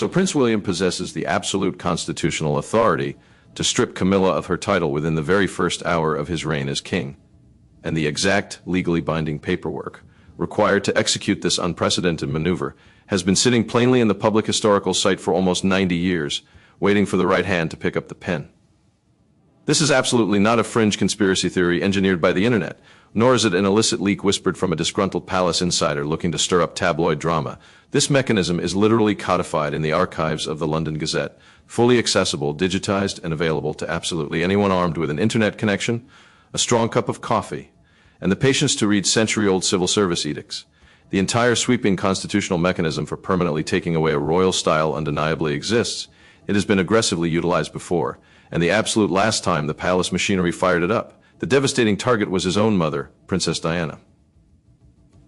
So Prince William possesses the absolute constitutional authority to strip Camilla of her title within the very first hour of his reign as king, and the exact legally binding paperwork required to execute this unprecedented maneuver has been sitting plainly in the public historical site for almost 90 years, waiting for the right hand to pick up the pen. This is absolutely not a fringe conspiracy theory engineered by the internet, nor is it an illicit leak whispered from a disgruntled palace insider looking to stir up tabloid drama. This mechanism is literally codified in the archives of the London Gazette, fully accessible, digitized, and available to absolutely anyone armed with an internet connection, a strong cup of coffee, and the patience to read century-old civil service edicts. The entire sweeping constitutional mechanism for permanently taking away a royal style undeniably exists. It has been aggressively utilized before, and the absolute last time the palace machinery fired it up, the devastating target was his own mother, Princess Diana.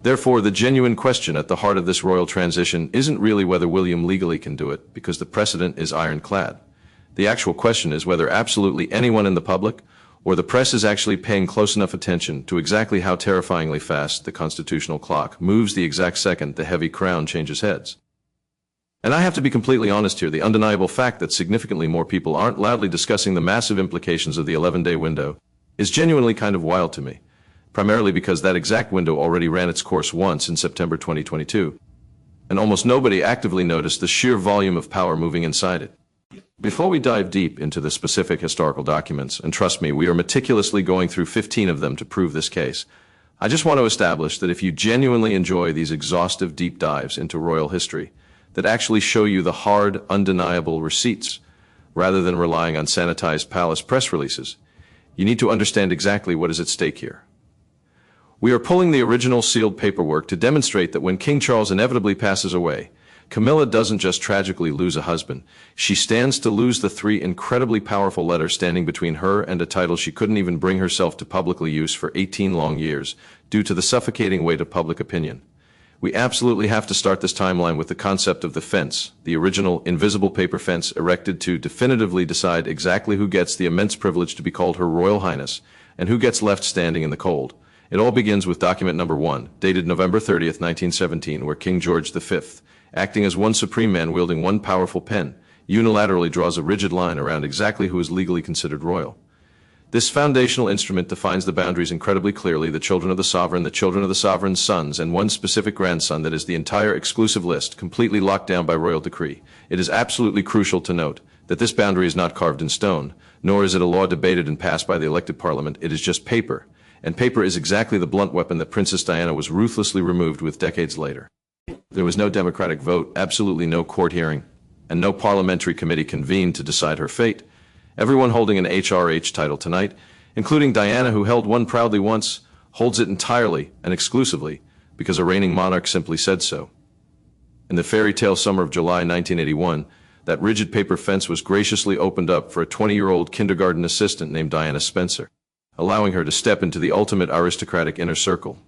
Therefore, the genuine question at the heart of this royal transition isn't really whether William legally can do it, because the precedent is ironclad. The actual question is whether absolutely anyone in the public or the press is actually paying close enough attention to exactly how terrifyingly fast the constitutional clock moves the exact second the heavy crown changes heads. And I have to be completely honest here, the undeniable fact that significantly more people aren't loudly discussing the massive implications of the 11-day window is genuinely kind of wild to me, primarily because that exact window already ran its course once in September 2022, and almost nobody actively noticed the sheer volume of power moving inside it. Before we dive deep into the specific historical documents, and trust me, we are meticulously going through 15 of them to prove this case, I just want to establish that if you genuinely enjoy these exhaustive deep dives into royal history that actually show you the hard, undeniable receipts, rather than relying on sanitized palace press releases, you need to understand exactly what is at stake here. We are pulling the original sealed paperwork to demonstrate that when King Charles inevitably passes away, Camilla doesn't just tragically lose a husband, she stands to lose the 3 incredibly powerful letters standing between her and a title she couldn't even bring herself to publicly use for 18 long years, due to the suffocating weight of public opinion. We absolutely have to start this timeline with the concept of the fence, the original invisible paper fence erected to definitively decide exactly who gets the immense privilege to be called Her Royal Highness, and who gets left standing in the cold. It all begins with document number 1, dated November 30th, 1917, where King George V, acting as one supreme man wielding one powerful pen, unilaterally draws a rigid line around exactly who is legally considered royal. This foundational instrument defines the boundaries incredibly clearly: the children of the sovereign, the children of the sovereign's sons, and one specific grandson that is the entire exclusive list, completely locked down by royal decree. It is absolutely crucial to note that this boundary is not carved in stone, nor is it a law debated and passed by the elected parliament. It is just paper, and paper is exactly the blunt weapon that Princess Diana was ruthlessly removed with decades later. There was no democratic vote, absolutely no court hearing, and no parliamentary committee convened to decide her fate. Everyone holding an HRH title tonight, including Diana, who held one proudly once, holds it entirely and exclusively because a reigning monarch simply said so. In the fairy tale summer of July 1981, that rigid paper fence was graciously opened up for a 20-year-old kindergarten assistant named Diana Spencer, allowing her to step into the ultimate aristocratic inner circle.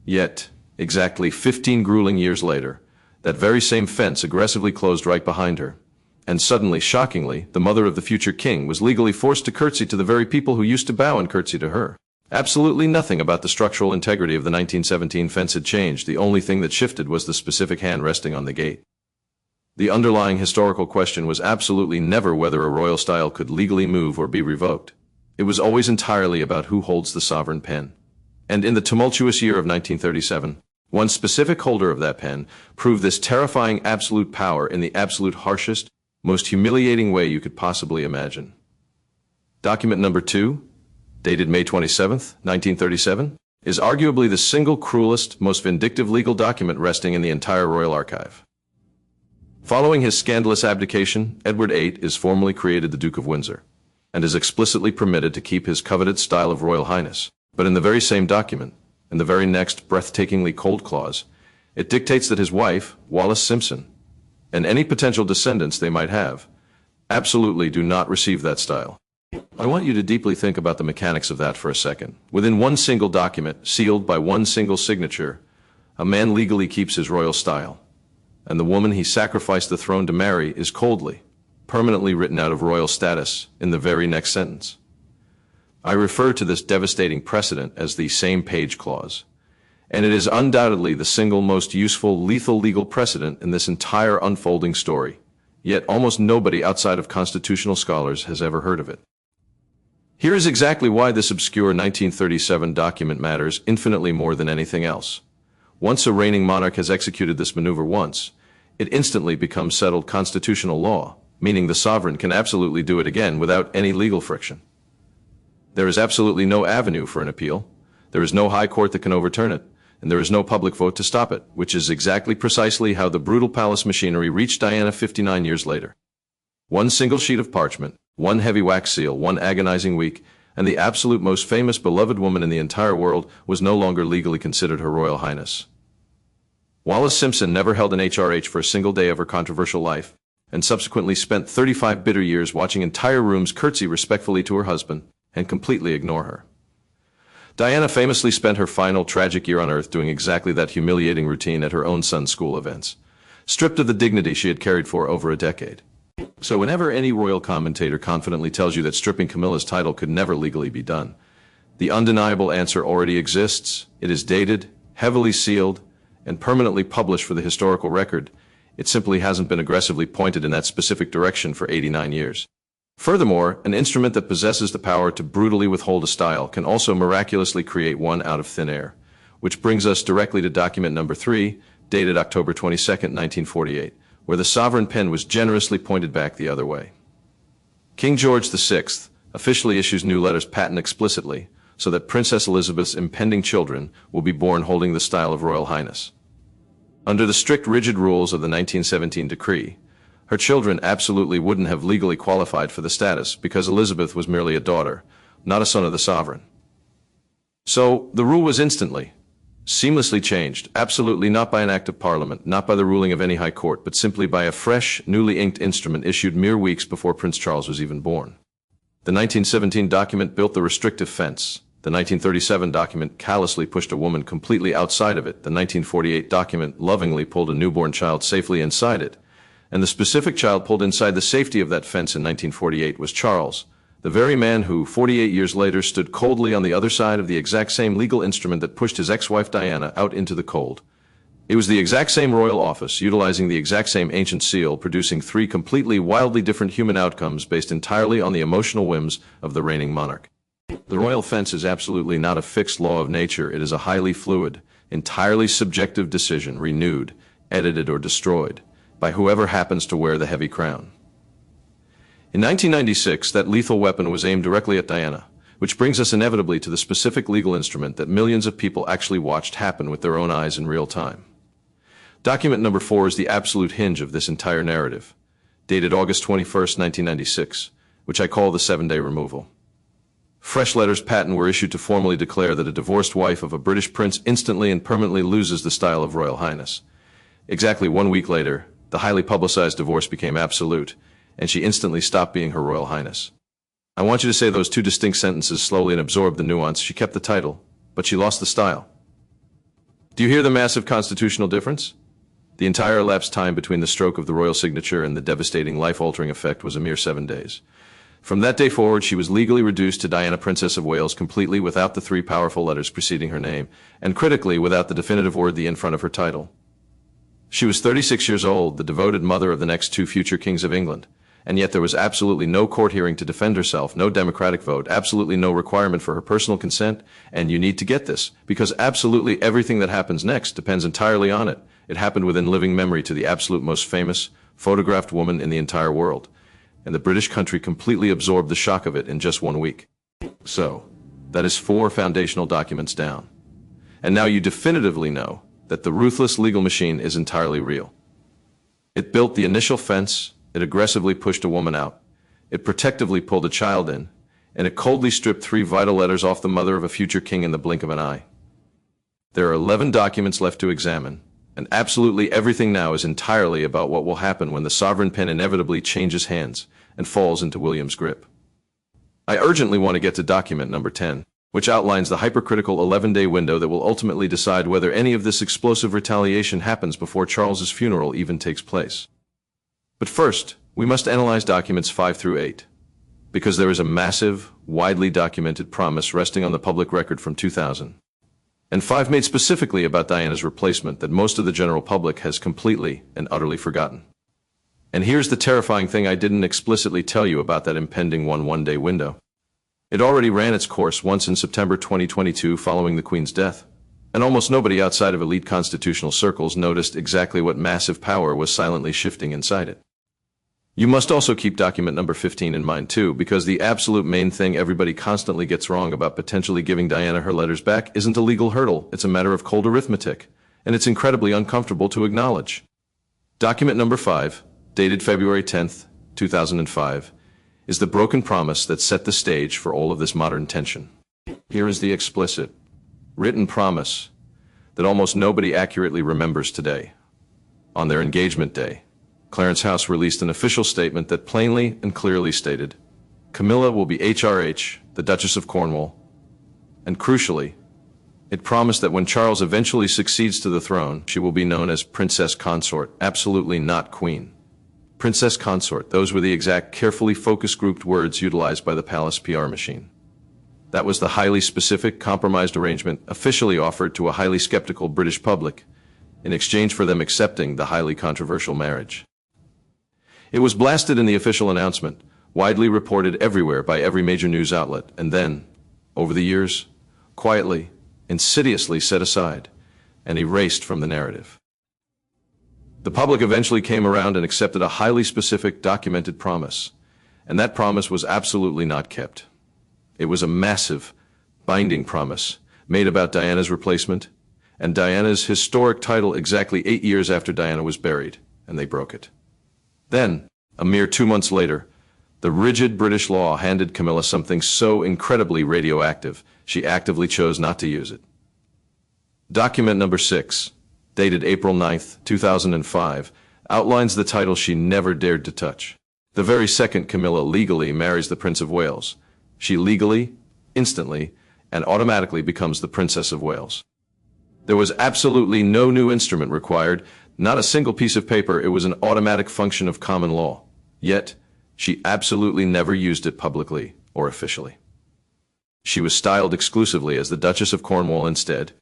Yet, exactly 15 grueling years later, that very same fence aggressively closed right behind her. And suddenly, shockingly, the mother of the future king was legally forced to curtsy to the very people who used to bow and curtsy to her. Absolutely nothing about the structural integrity of the 1917 fence had changed. The only thing that shifted was the specific hand resting on the gate. The underlying historical question was absolutely never whether a royal style could legally move or be revoked. It was always entirely about who holds the sovereign pen. And in the tumultuous year of 1937, one specific holder of that pen proved this terrifying absolute power in the absolute harshest, most humiliating way you could possibly imagine. Document number 2, dated May 27th, 1937, is arguably the single cruelest, most vindictive legal document resting in the entire royal archive. Following his scandalous abdication, Edward VIII is formally created the Duke of Windsor, and is explicitly permitted to keep his coveted style of royal highness. But in the very same document, in the very next breathtakingly cold clause, it dictates that his wife, Wallis Simpson, and any potential descendants they might have, absolutely do not receive that style. I want you to deeply think about the mechanics of that for a second. Within one single document, sealed by one single signature, a man legally keeps his royal style, and the woman he sacrificed the throne to marry is coldly, permanently written out of royal status in the very next sentence. I refer to this devastating precedent as the same page clause, and it is undoubtedly the single most useful, lethal legal precedent in this entire unfolding story. Yet almost nobody outside of constitutional scholars has ever heard of it. Here is exactly why this obscure 1937 document matters infinitely more than anything else. Once a reigning monarch has executed this maneuver once, it instantly becomes settled constitutional law, meaning the sovereign can absolutely do it again without any legal friction. There is absolutely no avenue for an appeal, there is no high court that can overturn it, and there is no public vote to stop it, which is exactly precisely how the brutal palace machinery reached Diana 59 years later. One single sheet of parchment, one heavy wax seal, one agonizing week, and the absolute most famous beloved woman in the entire world was no longer legally considered Her Royal Highness. Wallis Simpson never held an HRH for a single day of her controversial life, and subsequently spent 35 bitter years watching entire rooms curtsy respectfully to her husband and completely ignore her. Diana famously spent her final tragic year on earth doing exactly that humiliating routine at her own son's school events, stripped of the dignity she had carried for over a decade. So whenever any royal commentator confidently tells you that stripping Camilla's title could never legally be done, the undeniable answer already exists. It is dated, heavily sealed, and permanently published for the historical record. It simply hasn't been aggressively pointed in that specific direction for 89 years. Furthermore, an instrument that possesses the power to brutally withhold a style can also miraculously create one out of thin air, which brings us directly to document number 3, dated October 22, 1948, where the sovereign pen was generously pointed back the other way. King George VI officially issues new letters patent explicitly so that Princess Elizabeth's impending children will be born holding the style of Royal Highness. Under the strict rigid rules of the 1917 decree, her children absolutely wouldn't have legally qualified for the status because Elizabeth was merely a daughter, not a son of the sovereign. So, the rule was instantly, seamlessly changed, absolutely not by an act of parliament, not by the ruling of any high court, but simply by a fresh, newly inked instrument issued mere weeks before Prince Charles was even born. The 1917 document built the restrictive fence. The 1937 document callously pushed a woman completely outside of it. The 1948 document lovingly pulled a newborn child safely inside it. And the specific child pulled inside the safety of that fence in 1948 was Charles, the very man who, 48 years later, stood coldly on the other side of the exact same legal instrument that pushed his ex-wife Diana out into the cold. It was the exact same royal office, utilizing the exact same ancient seal, producing 3 completely wildly different human outcomes based entirely on the emotional whims of the reigning monarch. The royal fence is absolutely not a fixed law of nature. It is a highly fluid, entirely subjective decision, renewed, edited, or destroyed by whoever happens to wear the heavy crown. In 1996, that lethal weapon was aimed directly at Diana, which brings us inevitably to the specific legal instrument that millions of people actually watched happen with their own eyes in real time. Document number 4 is the absolute hinge of this entire narrative, dated August 21, 1996, which I call the 7-day removal. Fresh letters patent were issued to formally declare that a divorced wife of a British prince instantly and permanently loses the style of Royal Highness. Exactly 1 week later, the highly publicized divorce became absolute, and she instantly stopped being Her Royal Highness. I want you to say those 2 distinct sentences slowly and absorb the nuance. She kept the title, but she lost the style. Do you hear the massive constitutional difference? The entire elapsed time between the stroke of the royal signature and the devastating life-altering effect was a mere 7 days. From that day forward, she was legally reduced to Diana, Princess of Wales, completely without the 3 powerful letters preceding her name, and critically without the definitive word "the" in front of her title. She was 36 years old, the devoted mother of the next 2 future kings of England, and yet there was absolutely no court hearing to defend herself, no democratic vote, absolutely no requirement for her personal consent, and you need to get this, because absolutely everything that happens next depends entirely on it. It happened within living memory to the absolute most famous, photographed woman in the entire world, and the British country completely absorbed the shock of it in just 1 week. So, that is 4 foundational documents down. And now you definitively know that the ruthless legal machine is entirely real. It built the initial fence, it aggressively pushed a woman out, it protectively pulled a child in, and it coldly stripped 3 vital letters off the mother of a future king in the blink of an eye. There are 11 documents left to examine, and absolutely everything now is entirely about what will happen when the sovereign pen inevitably changes hands and falls into William's grip. I urgently want to get to document number 10, which outlines the hypercritical 11-day window that will ultimately decide whether any of this explosive retaliation happens before Charles's funeral even takes place. But first, we must analyze documents 5 through 8, because there is a massive, widely documented promise resting on the public record from 2000, and 5 made specifically about Diana's replacement that most of the general public has completely and utterly forgotten. And here's the terrifying thing I didn't explicitly tell you about that impending one-day window. It already ran its course once in September 2022 following the Queen's death. And almost nobody outside of elite constitutional circles noticed exactly what massive power was silently shifting inside it. You must also keep document number 15 in mind too, because the absolute main thing everybody constantly gets wrong about potentially giving Diana her letters back isn't a legal hurdle, it's a matter of cold arithmetic, and it's incredibly uncomfortable to acknowledge. Document number 5, dated February 10th, 2005, is the broken promise that set the stage for all of this modern tension. Here is the explicit, written promise that almost nobody accurately remembers today. On their engagement day, Clarence House released an official statement that plainly and clearly stated, Camilla will be HRH, the Duchess of Cornwall, and crucially, it promised that when Charles eventually succeeds to the throne, she will be known as Princess Consort, absolutely not Queen. Princess Consort, those were the exact carefully focus-grouped words utilized by the palace PR machine. That was the highly specific, compromised arrangement officially offered to a highly skeptical British public in exchange for them accepting the highly controversial marriage. It was blasted in the official announcement, widely reported everywhere by every major news outlet, and then, over the years, quietly, insidiously set aside and erased from the narrative. The public eventually came around and accepted a highly specific, documented promise, and that promise was absolutely not kept. It was a massive, binding promise made about Diana's replacement and Diana's historic title exactly 8 years after Diana was buried, and they broke it. Then, a mere 2 months later, the rigid British law handed Camilla something so incredibly radioactive, she actively chose not to use it. Document number 6, dated April 9th, 2005, outlines the title she never dared to touch. The very second Camilla legally marries the Prince of Wales, she legally, instantly, and automatically becomes the Princess of Wales. There was absolutely no new instrument required, not a single piece of paper. It was an automatic function of common law. Yet, she absolutely never used it publicly or officially. She was styled exclusively as the Duchess of Cornwall instead,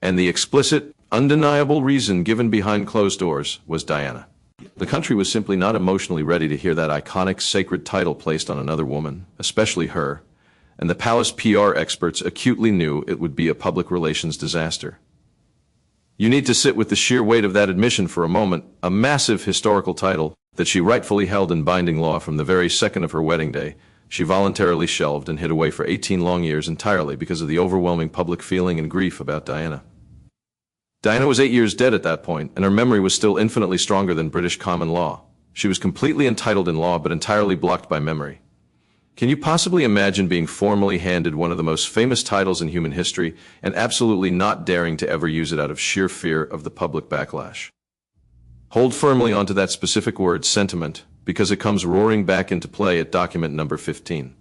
and the explicit, undeniable reason given behind closed doors was Diana. The country was simply not emotionally ready to hear that iconic, sacred title placed on another woman, especially her, and the palace PR experts acutely knew it would be a public relations disaster. You need to sit with the sheer weight of that admission for a moment, a massive historical title that she rightfully held in binding law from the very second of her wedding day, she voluntarily shelved and hid away for 18 long years entirely because of the overwhelming public feeling and grief about Diana. Diana was 8 years dead at that point, and her memory was still infinitely stronger than British common law. She was completely entitled in law but entirely blocked by memory. Can you possibly imagine being formally handed one of the most famous titles in human history and absolutely not daring to ever use it out of sheer fear of the public backlash? Hold firmly onto that specific word, sentiment, because it comes roaring back into play at document number 15.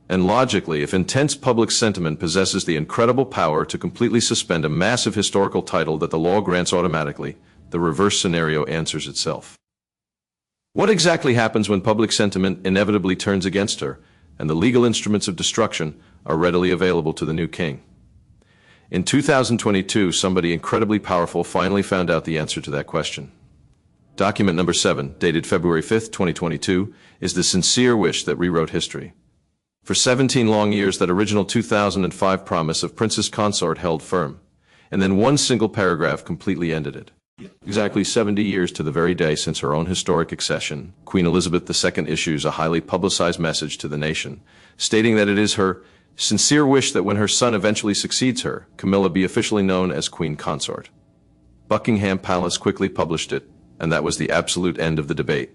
And logically, if intense public sentiment possesses the incredible power to completely suspend a massive historical title that the law grants automatically, the reverse scenario answers itself. What exactly happens when public sentiment inevitably turns against her, and the legal instruments of destruction are readily available to the new king? In 2022, somebody incredibly powerful finally found out the answer to that question. Document number 7, dated February 5th, 2022, is the sincere wish that rewrote history. For 17 long years, that original 2005 promise of Princess Consort held firm, and then one single paragraph completely ended it. Exactly 70 years to the very day since her own historic accession, Queen Elizabeth II issues a highly publicized message to the nation, stating that it is her sincere wish that when her son eventually succeeds her, Camilla be officially known as Queen Consort. Buckingham Palace quickly published it, and that was the absolute end of the debate.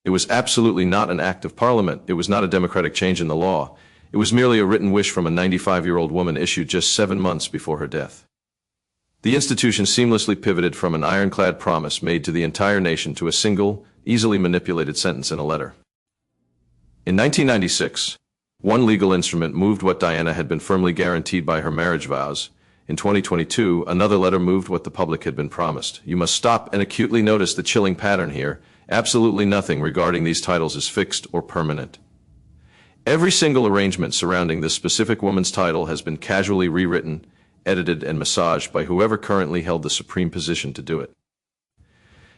It was absolutely not an act of parliament. It was not a democratic change in the law. It was merely a written wish from a 95-year-old woman issued just 7 months before her death. The institution seamlessly pivoted from an ironclad promise made to the entire nation to a single, easily manipulated sentence in a letter. In 1996, one legal instrument moved what Diana had been firmly guaranteed by her marriage vows. In 2022, another letter moved what the public had been promised. You must stop and acutely notice the chilling pattern here. Absolutely nothing regarding these titles is fixed or permanent. Every single arrangement surrounding this specific woman's title has been casually rewritten, edited, and massaged by whoever currently held the supreme position to do it.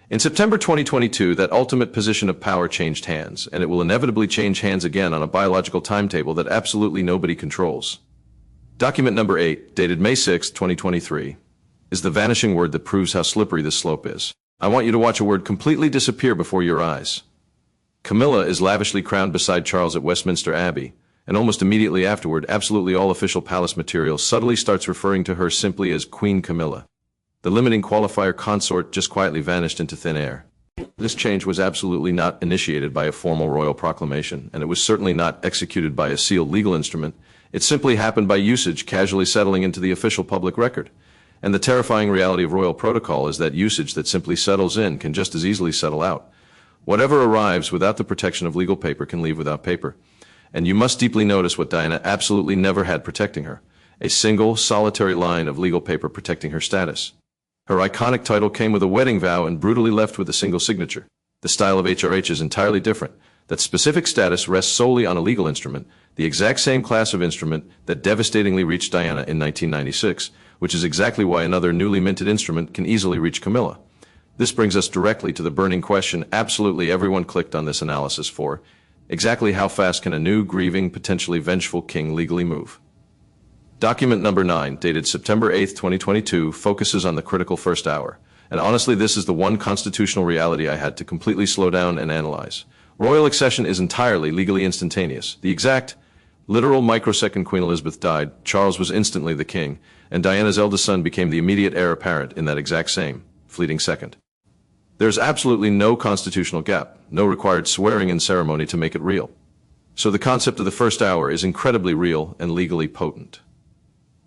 In September 2022, that ultimate position of power changed hands, and it will inevitably change hands again on a biological timetable that absolutely nobody controls. Document number 8, dated May 6, 2023, is the vanishing word that proves how slippery this slope is. I want you to watch a word completely disappear before your eyes. Camilla is lavishly crowned beside Charles at Westminster Abbey, and almost immediately afterward, absolutely all official palace material subtly starts referring to her simply as Queen Camilla. The limiting qualifier consort just quietly vanished into thin air. This change was absolutely not initiated by a formal royal proclamation, and it was certainly not executed by a sealed legal instrument. It simply happened by usage casually settling into the official public record. And the terrifying reality of royal protocol is that usage that simply settles in can just as easily settle out. Whatever arrives without the protection of legal paper can leave without paper. And you must deeply notice what Diana absolutely never had protecting her: a single, solitary line of legal paper protecting her status. Her iconic title came with a wedding vow and brutally left with a single signature. The style of HRH is entirely different. That specific status rests solely on a legal instrument, the exact same class of instrument that devastatingly reached Diana in 1996, which is exactly why another newly minted instrument can easily reach Camilla. This brings us directly to the burning question absolutely everyone clicked on this analysis for: exactly how fast can a new, grieving, potentially vengeful king legally move? Document number 9, dated September 8, 2022, focuses on the critical first hour. And honestly, this is the one constitutional reality I had to completely slow down and analyze. Royal accession is entirely legally instantaneous. The exact, literal microsecond Queen Elizabeth died, Charles was instantly the king, and Diana's eldest son became the immediate heir apparent in that exact same, fleeting second. There's absolutely no constitutional gap, no required swearing-in ceremony to make it real. So the concept of the first hour is incredibly real and legally potent.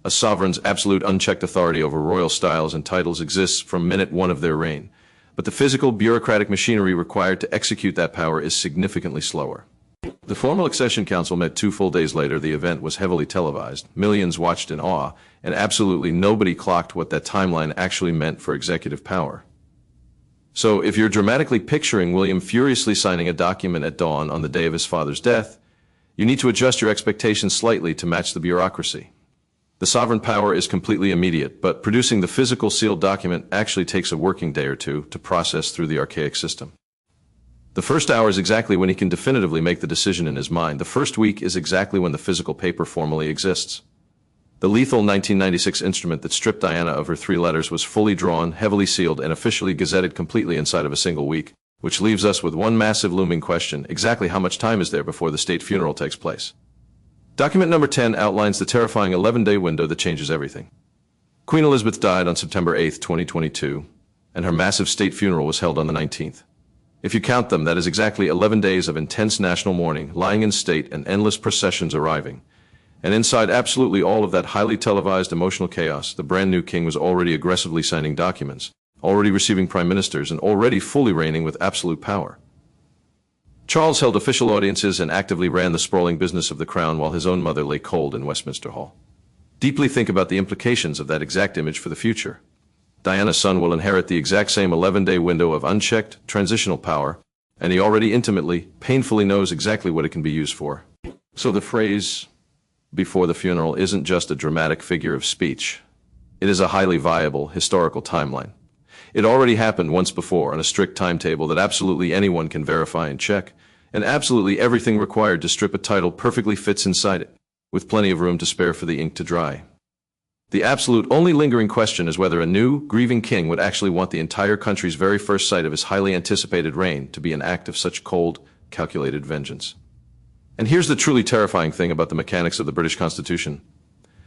A sovereign's absolute unchecked authority over royal styles and titles exists from minute one of their reign, but the physical bureaucratic machinery required to execute that power is significantly slower. The formal accession council met 2 full days later. The event was heavily televised, millions watched in awe, and absolutely nobody clocked what that timeline actually meant for executive power. So if you're dramatically picturing William furiously signing a document at dawn on the day of his father's death, you need to adjust your expectations slightly to match the bureaucracy. The sovereign power is completely immediate, but producing the physical sealed document actually takes a working day or two to process through the archaic system. The first hour is exactly when he can definitively make the decision in his mind. The first week is exactly when the physical paper formally exists. The lethal 1996 instrument that stripped Diana of her 3 letters was fully drawn, heavily sealed, and officially gazetted completely inside of a single week, which leaves us with one massive looming question: exactly how much time is there before the state funeral takes place? Document number 10 outlines the terrifying 11-day window that changes everything. Queen Elizabeth died on September 8, 2022, and her massive state funeral was held on the 19th. If you count them, that is exactly 11 days of intense national mourning, lying in state, and endless processions arriving. And inside absolutely all of that highly televised emotional chaos, the brand new king was already aggressively signing documents, already receiving prime ministers, and already fully reigning with absolute power. Charles held official audiences and actively ran the sprawling business of the crown while his own mother lay cold in Westminster Hall. Deeply think about the implications of that exact image for the future. Diana's son will inherit the exact same 11-day window of unchecked, transitional power, and he already intimately, painfully knows exactly what it can be used for. So the phrase, "before the funeral," isn't just a dramatic figure of speech. It is a highly viable, historical timeline. It already happened once before on a strict timetable that absolutely anyone can verify and check, and absolutely everything required to strip a title perfectly fits inside it, with plenty of room to spare for the ink to dry. The absolute only lingering question is whether a new, grieving king would actually want the entire country's very first sight of his highly anticipated reign to be an act of such cold, calculated vengeance. And here's the truly terrifying thing about the mechanics of the British Constitution.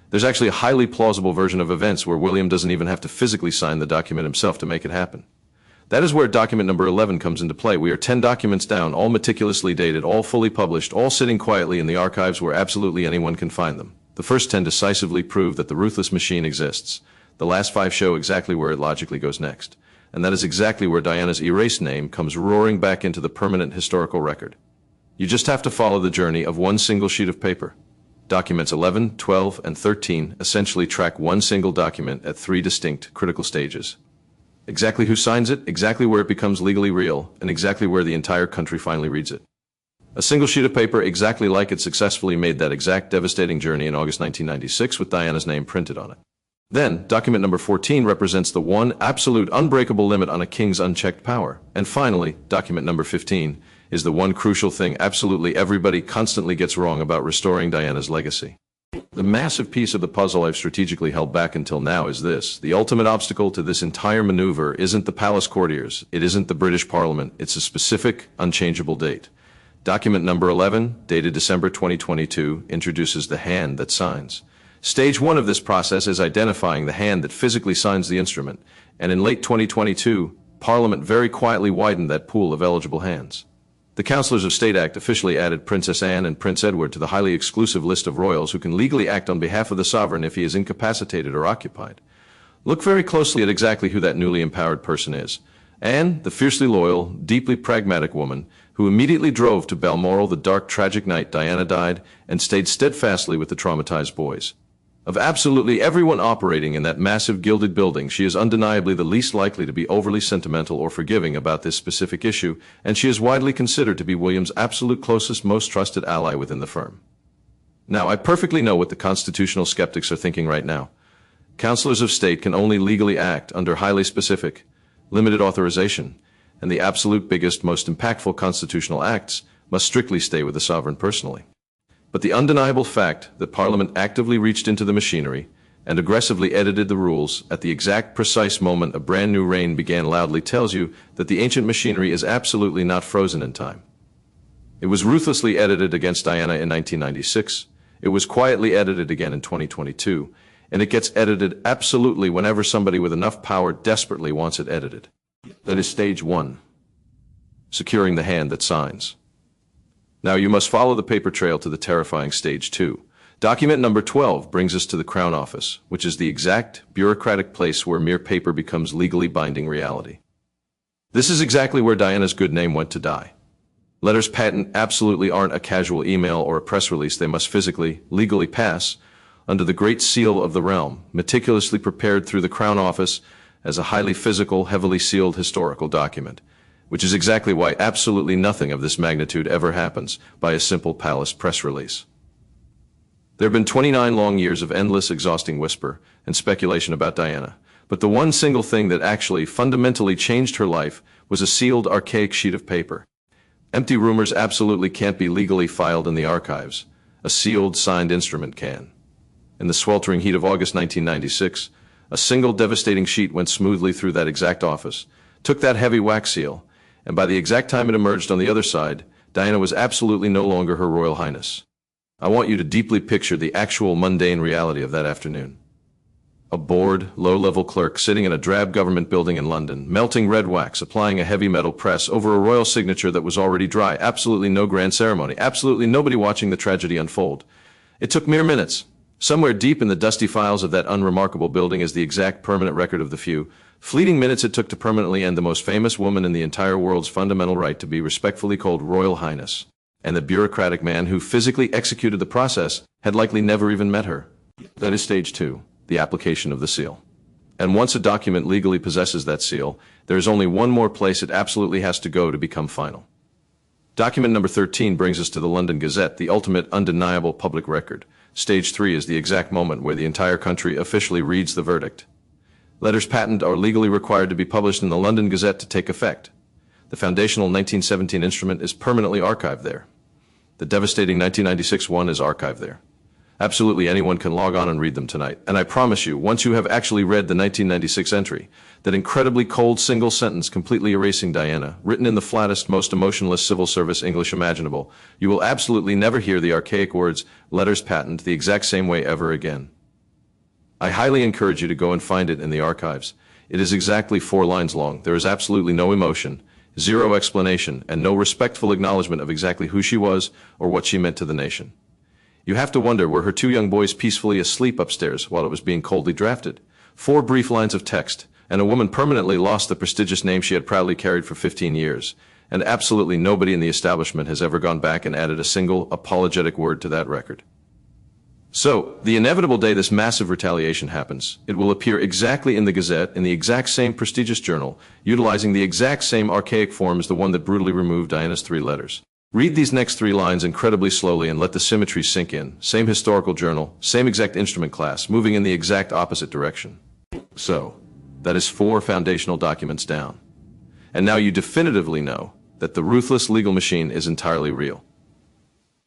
There's actually a highly plausible version of events where William doesn't even have to physically sign the document himself to make it happen. That is where document number 11 comes into play. We are 10 documents down, all meticulously dated, all fully published, all sitting quietly in the archives where absolutely anyone can find them. The first 10 decisively prove that the ruthless machine exists. The last 5 show exactly where it logically goes next. And that is exactly where Diana's erased name comes roaring back into the permanent historical record. You just have to follow the journey of one single sheet of paper. Documents 11, 12, and 13 essentially track one single document at 3 distinct, critical stages. Exactly who signs it, exactly where it becomes legally real, and exactly where the entire country finally reads it. A single sheet of paper exactly like it successfully made that exact devastating journey in August 1996 with Diana's name printed on it. Then, document number 14 represents the one absolute unbreakable limit on a king's unchecked power. And finally, document number 15 is the one crucial thing absolutely everybody constantly gets wrong about restoring Diana's legacy. The massive piece of the puzzle I've strategically held back until now is this. The ultimate obstacle to this entire maneuver isn't the palace courtiers, it isn't the British Parliament, it's a specific, unchangeable date. Document number 11, dated December 2022, introduces the hand that signs. Stage 1 of this process is identifying the hand that physically signs the instrument, and in late 2022, Parliament very quietly widened that pool of eligible hands. The Councillors of State Act officially added Princess Anne and Prince Edward to the highly exclusive list of royals who can legally act on behalf of the sovereign if he is incapacitated or occupied. Look very closely at exactly who that newly empowered person is. Anne, the fiercely loyal, deeply pragmatic woman who immediately drove to Balmoral the dark, tragic night Diana died and stayed steadfastly with the traumatized boys. Of absolutely everyone operating in that massive gilded building, she is undeniably the least likely to be overly sentimental or forgiving about this specific issue, and she is widely considered to be William's absolute closest, most trusted ally within the firm. Now, I perfectly know what the constitutional skeptics are thinking right now. Councillors of state can only legally act under highly specific, limited authorization, and the absolute biggest, most impactful constitutional acts must strictly stay with the sovereign personally. But the undeniable fact that Parliament actively reached into the machinery and aggressively edited the rules at the exact precise moment a brand new reign began loudly tells you that the ancient machinery is absolutely not frozen in time. It was ruthlessly edited against Diana in 1996, it was quietly edited again in 2022, and it gets edited absolutely whenever somebody with enough power desperately wants it edited. That is stage 1, securing the hand that signs. Now you must follow the paper trail to the terrifying stage 2. Document number 12 brings us to the Crown Office, which is the exact bureaucratic place where mere paper becomes legally binding reality. This is exactly where Diana's good name went to die. Letters patent absolutely aren't a casual email or a press release. They must physically, legally pass under the great seal of the realm, meticulously prepared through the Crown Office as a highly physical, heavily sealed historical document, which is exactly why absolutely nothing of this magnitude ever happens by a simple palace press release. There have been 29 long years of endless, exhausting whisper and speculation about Diana, but the one single thing that actually fundamentally changed her life was a sealed, archaic sheet of paper. Empty rumors absolutely can't be legally filed in the archives. A sealed, signed instrument can. In the sweltering heat of August 1996, a single devastating sheet went smoothly through that exact office, took that heavy wax seal, and by the exact time it emerged on the other side, Diana was absolutely no longer Her Royal Highness. I want you to deeply picture the actual mundane reality of that afternoon. A bored, low-level clerk sitting in a drab government building in London, melting red wax, applying a heavy metal press over a royal signature that was already dry, absolutely no grand ceremony, absolutely nobody watching the tragedy unfold. It took mere minutes. Somewhere deep in the dusty files of that unremarkable building is the exact permanent record of the few fleeting minutes it took to permanently end the most famous woman in the entire world's fundamental right to be respectfully called Royal Highness. And the bureaucratic man who physically executed the process had likely never even met her. That is stage 2, the application of the seal. And once a document legally possesses that seal, there is only one more place it absolutely has to go to become final. Document number 13 brings us to the London Gazette, the ultimate undeniable public record. Stage 3 is the exact moment where the entire country officially reads the verdict. Letters patent are legally required to be published in the London Gazette to take effect. The foundational 1917 instrument is permanently archived there. The devastating 1996 one is archived there. Absolutely anyone can log on and read them tonight. And I promise you, once you have actually read the 1996 entry, that incredibly cold single sentence completely erasing Diana, written in the flattest, most emotionless civil service English imaginable, you will absolutely never hear the archaic words, letters patent, the exact same way ever again. I highly encourage you to go and find it in the archives. It is exactly 4 lines long. There is absolutely no emotion, zero explanation, and no respectful acknowledgement of exactly who she was or what she meant to the nation. You have to wonder, were her 2 young boys peacefully asleep upstairs while it was being coldly drafted? 4 brief lines of text, and a woman permanently lost the prestigious name she had proudly carried for 15 years, and absolutely nobody in the establishment has ever gone back and added a single apologetic word to that record. So, the inevitable day this massive retaliation happens, it will appear exactly in the Gazette, in the exact same prestigious journal, utilizing the exact same archaic form as the one that brutally removed Diana's 3 letters. Read these next 3 lines incredibly slowly and let the symmetry sink in. Same historical journal, same exact instrument class, moving in the exact opposite direction. So, that is 4 foundational documents down. And now you definitively know that the ruthless legal machine is entirely real.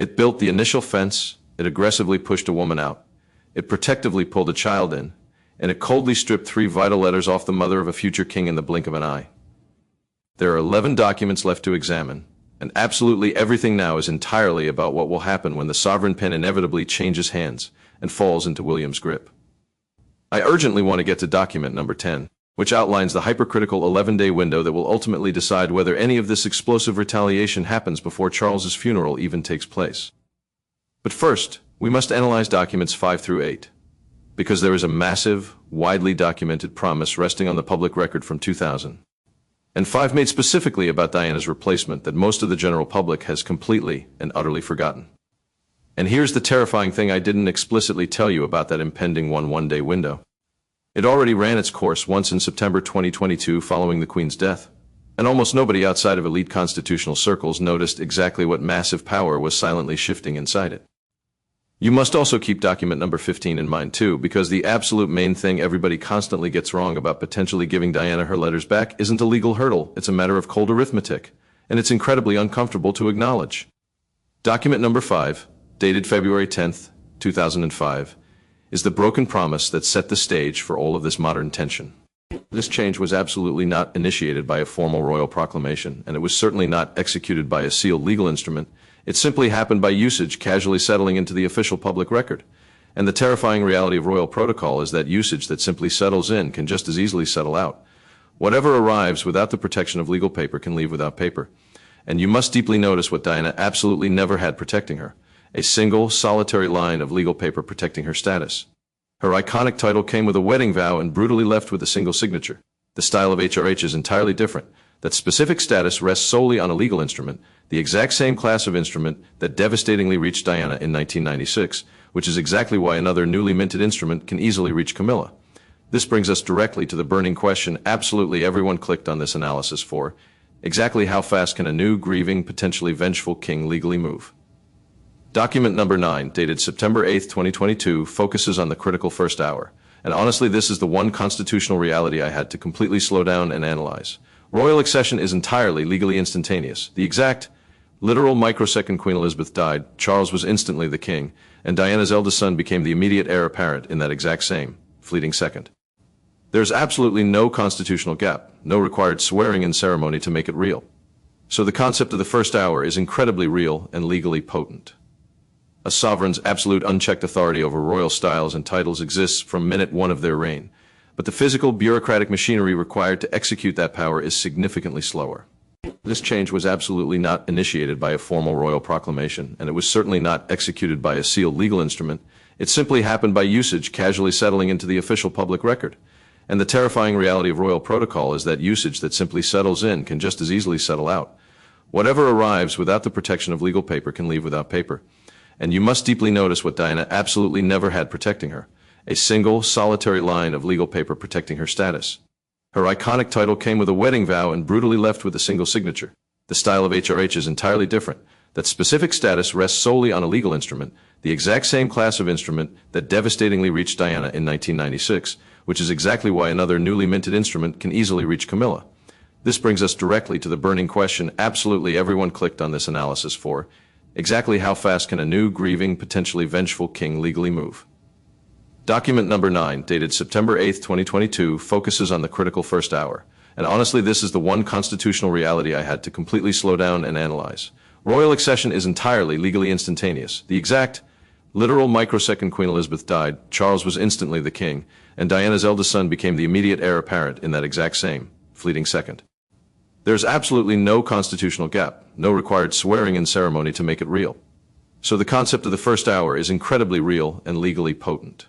It built the initial fence, it aggressively pushed a woman out, it protectively pulled a child in, and it coldly stripped 3 vital letters off the mother of a future king in the blink of an eye. There are 11 documents left to examine, and absolutely everything now is entirely about what will happen when the sovereign pen inevitably changes hands and falls into William's grip. I urgently want to get to document number 10, which outlines the hypercritical 11-day window that will ultimately decide whether any of this explosive retaliation happens before Charles's funeral even takes place. But first, we must analyze documents 5 through 8, because there is a massive, widely documented promise resting on the public record from 2000. And 5 made specifically about Diana's replacement that most of the general public has completely and utterly forgotten. And here's the terrifying thing I didn't explicitly tell you about that impending one-day window. It already ran its course once in September 2022 following the Queen's death, and almost nobody outside of elite constitutional circles noticed exactly what massive power was silently shifting inside it. You must also keep document number 15 in mind too, because the absolute main thing everybody constantly gets wrong about potentially giving Diana her letters back isn't a legal hurdle, it's a matter of cold arithmetic, and it's incredibly uncomfortable to acknowledge. Document number 5, dated February 10th, 2005, is the broken promise that set the stage for all of this modern tension. This change was absolutely not initiated by a formal royal proclamation, and it was certainly not executed by a sealed legal instrument. It simply happened by usage casually settling into the official public record. And the terrifying reality of royal protocol is that usage that simply settles in can just as easily settle out. Whatever arrives without the protection of legal paper can leave without paper. And you must deeply notice what Diana absolutely never had protecting her: a single, solitary line of legal paper protecting her status. Her iconic title came with a wedding vow and brutally left with a single signature. The style of HRH is entirely different. That specific status rests solely on a legal instrument, the exact same class of instrument that devastatingly reached Diana in 1996, which is exactly why another newly minted instrument can easily reach Camilla. This brings us directly to the burning question absolutely everyone clicked on this analysis for: exactly how fast can a new, grieving, potentially vengeful king legally move? Document number 9, dated September 8, 2022, focuses on the critical first hour. And honestly, this is the one constitutional reality I had to completely slow down and analyze. Royal accession is entirely legally instantaneous. The exact, literal microsecond Queen Elizabeth died, Charles was instantly the king, and Diana's eldest son became the immediate heir apparent in that exact same, fleeting second. There's absolutely no constitutional gap, no required swearing-in ceremony to make it real. So the concept of the first hour is incredibly real and legally potent. A sovereign's absolute unchecked authority over royal styles and titles exists from minute 1 of their reign, but the physical bureaucratic machinery required to execute that power is significantly slower. This change was absolutely not initiated by a formal royal proclamation, and it was certainly not executed by a sealed legal instrument. It simply happened by usage casually settling into the official public record. And the terrifying reality of royal protocol is that usage that simply settles in can just as easily settle out. Whatever arrives without the protection of legal paper can leave without paper. And you must deeply notice what Diana absolutely never had protecting her: a single, solitary line of legal paper protecting her status. Her iconic title came with a wedding vow and brutally left with a single signature. The style of HRH is entirely different. That specific status rests solely on a legal instrument, the exact same class of instrument that devastatingly reached Diana in 1996, which is exactly why another newly minted instrument can easily reach Camilla. This brings us directly to the burning question absolutely everyone clicked on this analysis for: exactly how fast can a new, grieving, potentially vengeful king legally move? Document number 9, dated September 8, 2022, focuses on the critical first hour. And honestly, this is the one constitutional reality I had to completely slow down and analyze. Royal accession is entirely legally instantaneous. The exact, literal microsecond Queen Elizabeth died, Charles was instantly the king, and Diana's eldest son became the immediate heir apparent in that exact same, fleeting second. There's absolutely no constitutional gap, no required swearing-in ceremony to make it real. So the concept of the first hour is incredibly real and legally potent.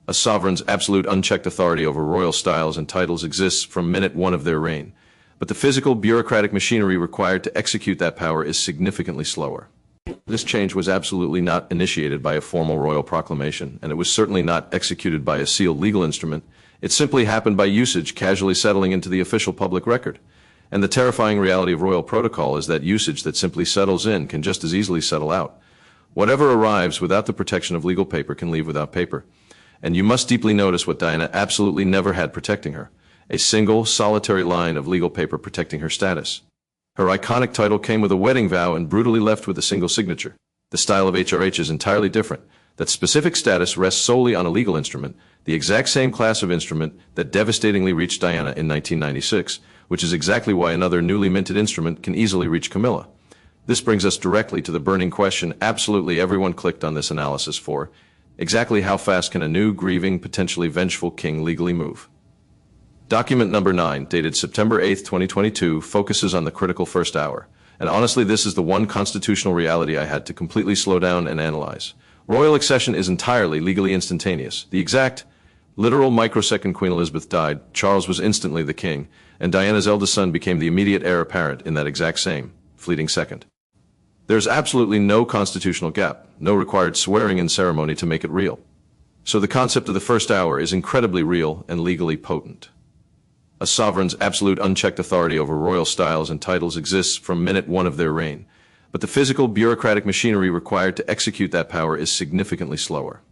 A sovereign's absolute unchecked authority over royal styles and titles exists from minute 1 of their reign, but the physical bureaucratic machinery required to execute that power is significantly slower. This change was absolutely not initiated by a formal royal proclamation, and it was certainly not executed by a sealed legal instrument. It simply happened by usage casually settling into the official public record. And the terrifying reality of royal protocol is that usage that simply settles in can just as easily settle out. Whatever arrives without the protection of legal paper can leave without paper. And you must deeply notice what Diana absolutely never had protecting her: a single, solitary line of legal paper protecting her status. Her iconic title came with a wedding vow and brutally left with a single signature. The style of HRH is entirely different. That specific status rests solely on a legal instrument, the exact same class of instrument that devastatingly reached Diana in 1996, which is exactly why another newly minted instrument can easily reach Camilla. This brings us directly to the burning question absolutely everyone clicked on this analysis for: exactly how fast can a new, grieving, potentially vengeful king legally move? Document number 9, dated September 8, 2022, focuses on the critical first hour. And honestly, this is the one constitutional reality I had to completely slow down and analyze. Royal accession is entirely legally instantaneous. The exact, literal microsecond Queen Elizabeth died, Charles was instantly the king, and Diana's eldest son became the immediate heir apparent in that exact same, fleeting second. There's absolutely no constitutional gap, no required swearing-in ceremony to make it real. So the concept of the first hour is incredibly real and legally potent. A sovereign's absolute unchecked authority over royal styles and titles exists from minute one of their reign, but the physical bureaucratic machinery required to execute that power is significantly slower.